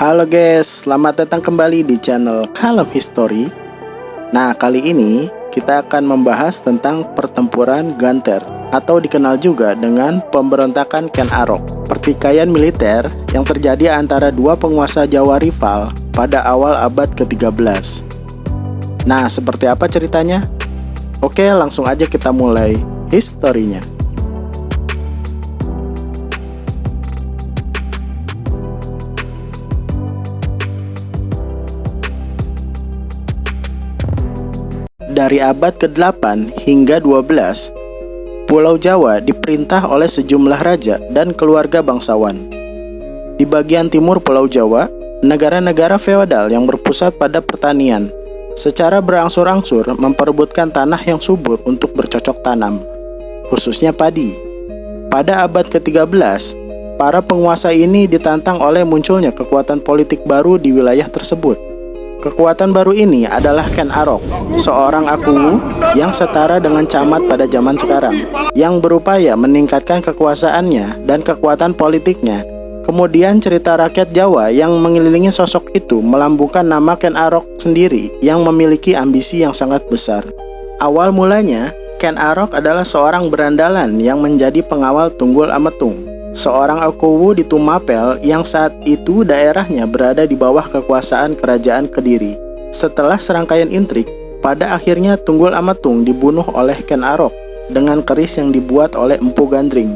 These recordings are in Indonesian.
Halo guys, selamat datang kembali di channel Kalem History. Nah, kali ini kita akan membahas tentang pertempuran Ganter atau dikenal juga dengan pemberontakan Ken Arok, pertikaian militer yang terjadi antara dua penguasa Jawa rival pada awal abad ke-13. Nah, seperti apa ceritanya? Oke, langsung aja kita mulai historinya. Dari abad ke-8 hingga 12, Pulau Jawa diperintah oleh sejumlah raja dan keluarga bangsawan. Di bagian timur Pulau Jawa, negara-negara feodal yang berpusat pada pertanian secara berangsur-angsur memperebutkan tanah yang subur untuk bercocok tanam, khususnya padi. Pada abad ke-13, para penguasa ini ditantang oleh munculnya kekuatan politik baru di wilayah tersebut. Kekuatan baru ini adalah Ken Arok, seorang Akuwu yang setara dengan camat pada zaman sekarang, yang berupaya meningkatkan kekuasaannya dan kekuatan politiknya. Kemudian cerita rakyat Jawa yang mengelilingi sosok itu melambungkan nama Ken Arok sendiri yang memiliki ambisi yang sangat besar. Awal mulanya, Ken Arok adalah seorang berandalan yang menjadi pengawal Tunggul Ametung, seorang Akuwu di Tumapel yang saat itu daerahnya berada di bawah kekuasaan kerajaan Kediri. Setelah serangkaian intrik, pada akhirnya Tunggul Ametung dibunuh oleh Ken Arok dengan keris yang dibuat oleh Empu Gandring.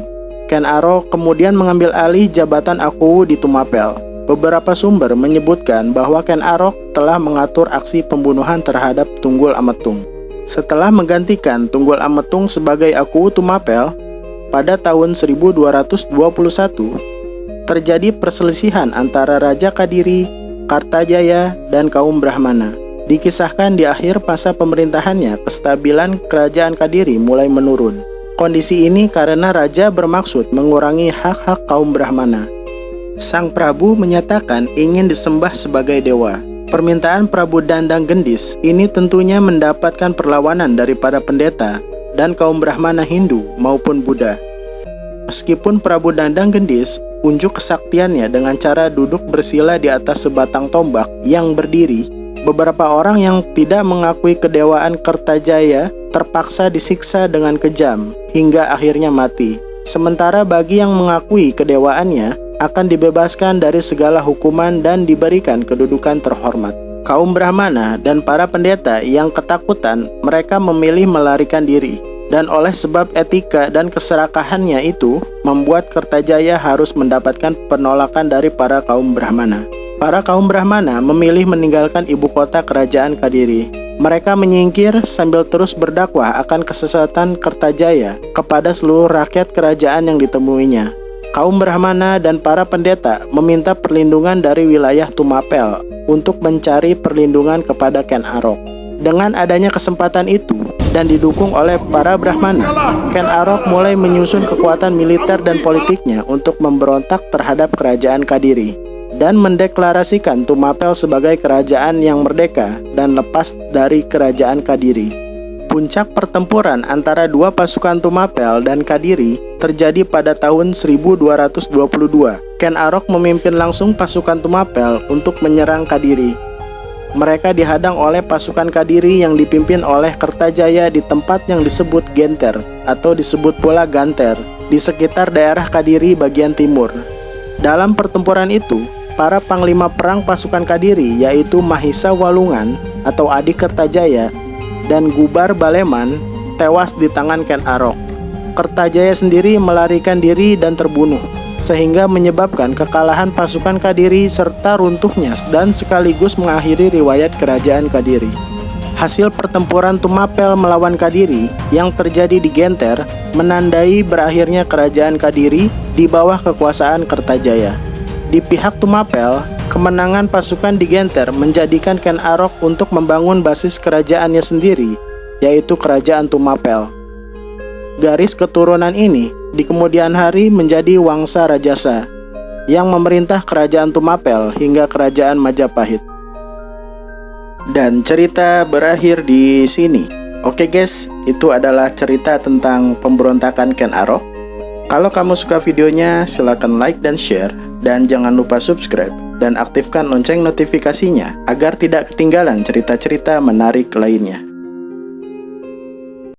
Ken Arok kemudian mengambil alih jabatan Akuwu di Tumapel. Beberapa sumber menyebutkan bahwa Ken Arok telah mengatur aksi pembunuhan terhadap Tunggul Ametung. Setelah menggantikan Tunggul Ametung sebagai Akuwu Tumapel, pada tahun 1221, terjadi perselisihan antara Raja Kadiri, Kartajaya, dan kaum Brahmana. Dikisahkan di akhir masa pemerintahannya, kestabilan kerajaan Kadiri mulai menurun. Kondisi ini karena raja bermaksud mengurangi hak-hak kaum Brahmana. Sang Prabu menyatakan ingin disembah sebagai dewa. Permintaan Prabu Dandang Gendis ini tentunya mendapatkan perlawanan dari para pendeta dan kaum Brahmana Hindu maupun Buddha. Meskipun Prabu Dandang Gendis unjuk kesaktiannya dengan cara duduk bersila di atas sebatang tombak yang berdiri, beberapa orang yang tidak mengakui kedewaan Kertajaya terpaksa disiksa dengan kejam hingga akhirnya mati. Sementara bagi yang mengakui kedewaannya akan dibebaskan dari segala hukuman dan diberikan kedudukan terhormat. Kaum Brahmana dan para pendeta yang ketakutan, mereka memilih melarikan diri. Dan oleh sebab etika dan keserakahannya itu, membuat Kertajaya harus mendapatkan penolakan dari para kaum Brahmana. Para kaum Brahmana memilih meninggalkan ibu kota kerajaan Kadiri. Mereka menyingkir sambil terus berdakwah akan kesesatan Kertajaya kepada seluruh rakyat kerajaan yang ditemuinya. Kaum Brahmana dan para pendeta meminta perlindungan dari wilayah Tumapel untuk mencari perlindungan kepada Ken Arok. Dengan adanya kesempatan itu dan didukung oleh para Brahmana, Ken Arok mulai menyusun kekuatan militer dan politiknya untuk memberontak terhadap kerajaan Kadiri dan mendeklarasikan Tumapel sebagai kerajaan yang merdeka dan lepas dari kerajaan Kadiri. Puncak pertempuran antara dua pasukan Tumapel dan Kadiri terjadi pada tahun 1222. Ken Arok memimpin langsung pasukan Tumapel untuk menyerang Kadiri. Mereka dihadang oleh pasukan Kadiri yang dipimpin oleh Kertajaya di tempat yang disebut Genter atau disebut pula Ganter di sekitar daerah Kadiri bagian timur. Dalam pertempuran itu, para panglima perang pasukan Kadiri yaitu Mahisa Walungan atau adik Kertajaya dan Gubar Baleman tewas di tangan Ken Arok. Kertajaya sendiri melarikan diri dan terbunuh, sehingga menyebabkan kekalahan pasukan Kadiri serta runtuhnya dan sekaligus mengakhiri riwayat kerajaan Kadiri. Hasil pertempuran Tumapel melawan Kadiri yang terjadi di Genter menandai berakhirnya kerajaan Kadiri di bawah kekuasaan Kertajaya. Di pihak Tumapel, kemenangan pasukan di Genter menjadikan Ken Arok untuk membangun basis kerajaannya sendiri, yaitu kerajaan Tumapel. Garis keturunan ini di kemudian hari menjadi Wangsa Rajasa yang memerintah kerajaan Tumapel hingga kerajaan Majapahit. Dan cerita berakhir di sini. Oke guys, itu adalah cerita tentang pemberontakan Ken Arok. Kalau kamu suka videonya, silakan like dan share, dan jangan lupa subscribe. dan aktifkan lonceng notifikasinya agar tidak ketinggalan cerita-cerita menarik lainnya.